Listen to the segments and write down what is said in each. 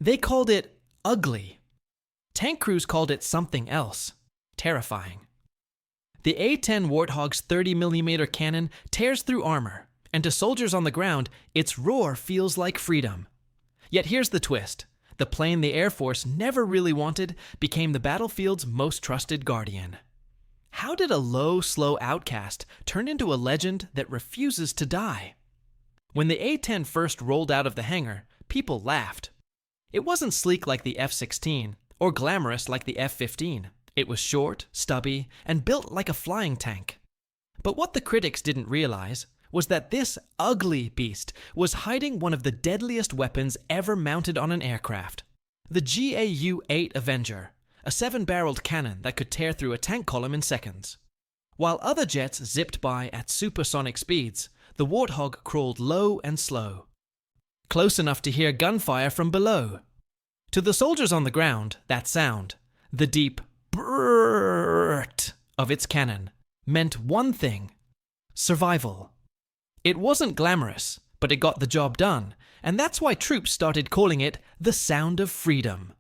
They called it ugly. Tank crews called it something else, terrifying. The A-10 Warthog's 30mm cannon tears through armor, and to soldiers on the ground, its roar feels like freedom. Yet here's the twist. The plane the Air Force never really wanted became the battlefield's most trusted guardian. How did a low, slow outcast turn into a legend that refuses to die? When the A-10 first rolled out of the hangar, people laughed. It wasn't sleek like the F-16 or glamorous like the F-15. It was short, stubby, and built like a flying tank. But what the critics didn't realize was that this ugly beast was hiding one of the deadliest weapons ever mounted on an aircraft. The GAU-8 Avenger, a 7-barreled cannon that could tear through a tank column in seconds. While other jets zipped by at supersonic speeds, the Warthog crawled low and slow, close enough to hear gunfire from below. To the soldiers on the ground, that sound, the deep brrrt of its cannon, meant one thing: survival. It wasn't glamorous, but it got the job done, and that's why troops started calling it the sound of freedom.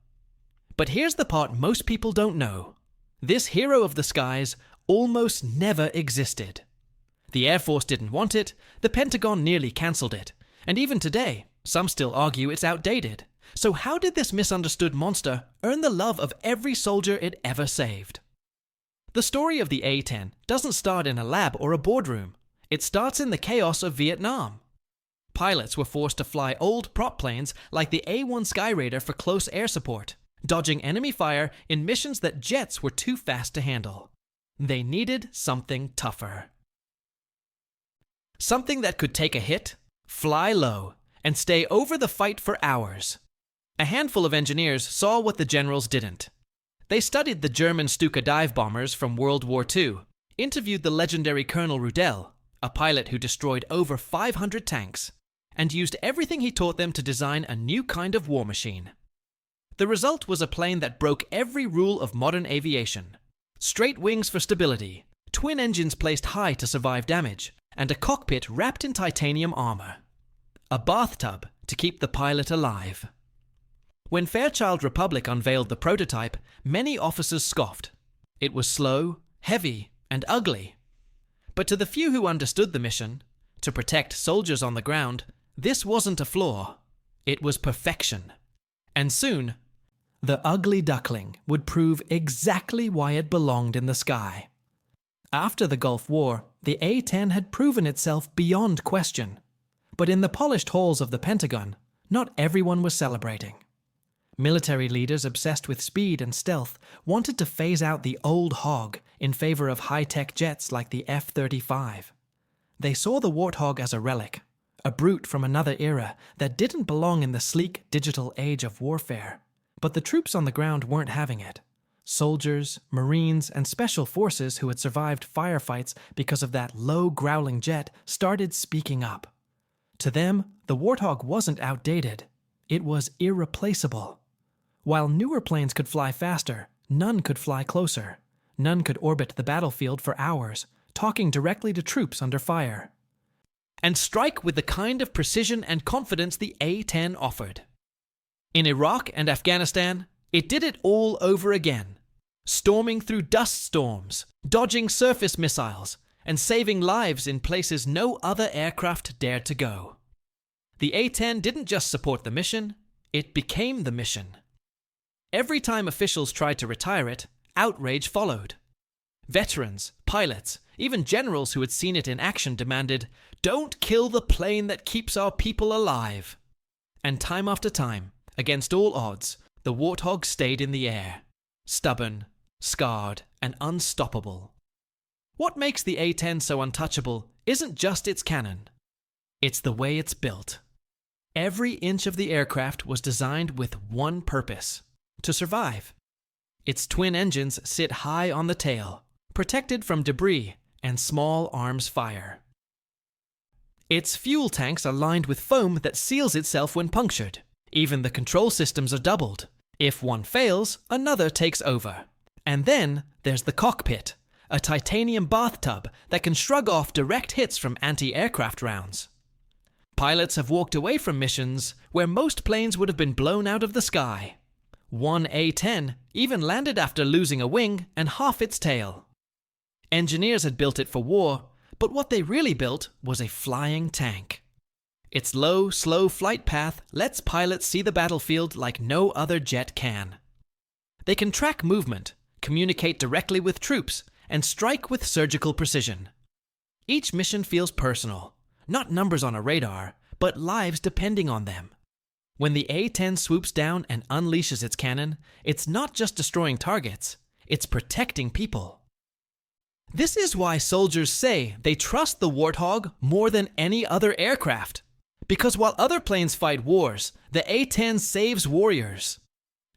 But here's the part most people don't know. This hero of the skies almost never existed. The Air Force didn't want it, the Pentagon nearly cancelled it, and even today, some still argue it's outdated. So how did this misunderstood monster earn the love of every soldier it ever saved? The story of the A-10 doesn't start in a lab or a boardroom. It starts in the chaos of Vietnam. Pilots were forced to fly old prop planes like the A-1 Skyraider for close air support, dodging enemy fire in missions that jets were too fast to handle. They needed something tougher. Something that could take a hit, fly low, and stay over the fight for hours. A handful of engineers saw what the generals didn't. They studied the German Stuka dive bombers from World War II, interviewed the legendary Colonel Rudel, a pilot who destroyed over 500 tanks, and used everything he taught them to design a new kind of war machine. The result was a plane that broke every rule of modern aviation. Straight wings for stability, twin engines placed high to survive damage, and a cockpit wrapped in titanium armor. A bathtub to keep the pilot alive. When Fairchild Republic unveiled the prototype, many officers scoffed. It was slow, heavy, and ugly. But to the few who understood the mission, to protect soldiers on the ground, this wasn't a flaw. It was perfection. And soon, the ugly duckling would prove exactly why it belonged in the sky. After the Gulf War, the A-10 had proven itself beyond question. But in the polished halls of the Pentagon, not everyone was celebrating. Military leaders obsessed with speed and stealth wanted to phase out the old hog in favor of high-tech jets like the F-35. They saw the Warthog as a relic, a brute from another era that didn't belong in the sleek digital age of warfare. But the troops on the ground weren't having it. Soldiers, Marines, and Special Forces who had survived firefights because of that low growling jet started speaking up. To them, the Warthog wasn't outdated. It was irreplaceable. While newer planes could fly faster, none could fly closer. None could orbit the battlefield for hours, talking directly to troops under fire. And strike with the kind of precision and confidence the A-10 offered. In Iraq and Afghanistan, it did it all over again. Storming through dust storms, dodging surface missiles, and saving lives in places no other aircraft dared to go. The A-10 didn't just support the mission, it became the mission. Every time officials tried to retire it, outrage followed. Veterans, pilots, even generals who had seen it in action demanded, "Don't kill the plane that keeps our people alive." And time after time, against all odds, the Warthog stayed in the air, stubborn, scarred, and unstoppable. What makes the A-10 so untouchable isn't just its cannon. It's the way it's built. Every inch of the aircraft was designed with one purpose: to survive. Its twin engines sit high on the tail, protected from debris and small arms fire. Its fuel tanks are lined with foam that seals itself when punctured. Even the control systems are doubled. If one fails, another takes over. And then there's the cockpit, a titanium bathtub that can shrug off direct hits from anti-aircraft rounds. Pilots have walked away from missions where most planes would have been blown out of the sky. One A-10 even landed after losing a wing and half its tail. Engineers had built it for war, but what they really built was a flying tank. Its low, slow flight path lets pilots see the battlefield like no other jet can. They can track movement, communicate directly with troops, and strike with surgical precision. Each mission feels personal, not numbers on a radar, but lives depending on them. When the A-10 swoops down and unleashes its cannon, it's not just destroying targets, it's protecting people. This is why soldiers say they trust the Warthog more than any other aircraft. Because while other planes fight wars, the A-10 saves warriors.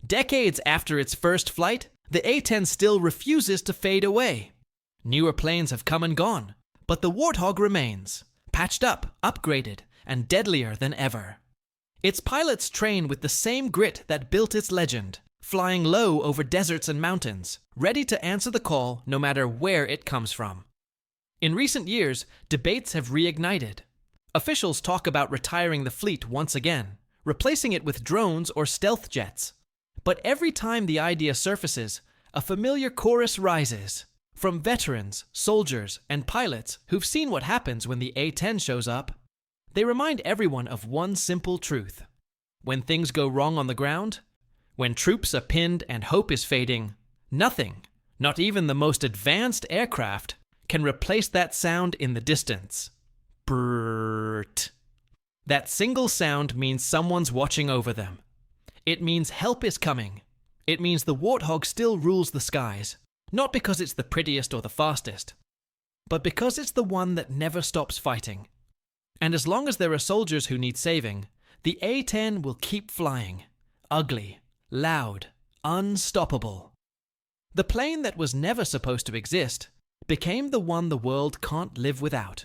Decades after its first flight, the A-10 still refuses to fade away. Newer planes have come and gone, but the Warthog remains, patched up, upgraded, and deadlier than ever. Its pilots train with the same grit that built its legend, flying low over deserts and mountains, ready to answer the call no matter where it comes from. In recent years, debates have reignited. Officials talk about retiring the fleet once again, replacing it with drones or stealth jets. But every time the idea surfaces, a familiar chorus rises. From veterans, soldiers, and pilots who've seen what happens when the A-10 shows up. They remind everyone of one simple truth. When things go wrong on the ground, when troops are pinned and hope is fading, nothing, not even the most advanced aircraft, can replace that sound in the distance. Brrrt. That single sound means someone's watching over them. It means help is coming. It means the Warthog still rules the skies, not because it's the prettiest or the fastest, but because it's the one that never stops fighting. And as long as there are soldiers who need saving, the A-10 will keep flying. Ugly, loud, unstoppable. The plane that was never supposed to exist became the one the world can't live without.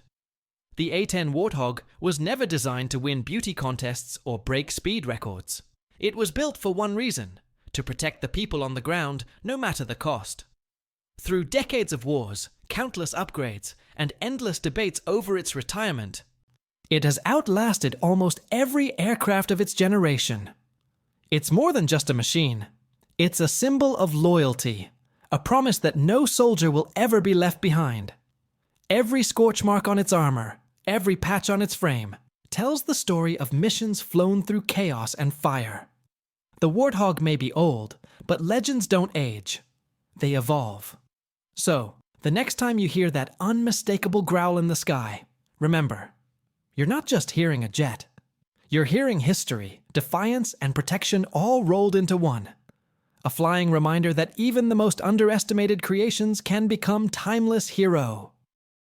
The A-10 Warthog was never designed to win beauty contests or break speed records. It was built for one reason, to protect the people on the ground no matter the cost. Through decades of wars, countless upgrades, and endless debates over its retirement, it has outlasted almost every aircraft of its generation. It's more than just a machine. It's a symbol of loyalty, a promise that no soldier will ever be left behind. Every scorch mark on its armor, every patch on its frame, tells the story of missions flown through chaos and fire. The Warthog may be old, but legends don't age. They evolve. So, the next time you hear that unmistakable growl in the sky, remember, you're not just hearing a jet. You're hearing history, defiance, and protection all rolled into one. A flying reminder that even the most underestimated creations can become timeless hero.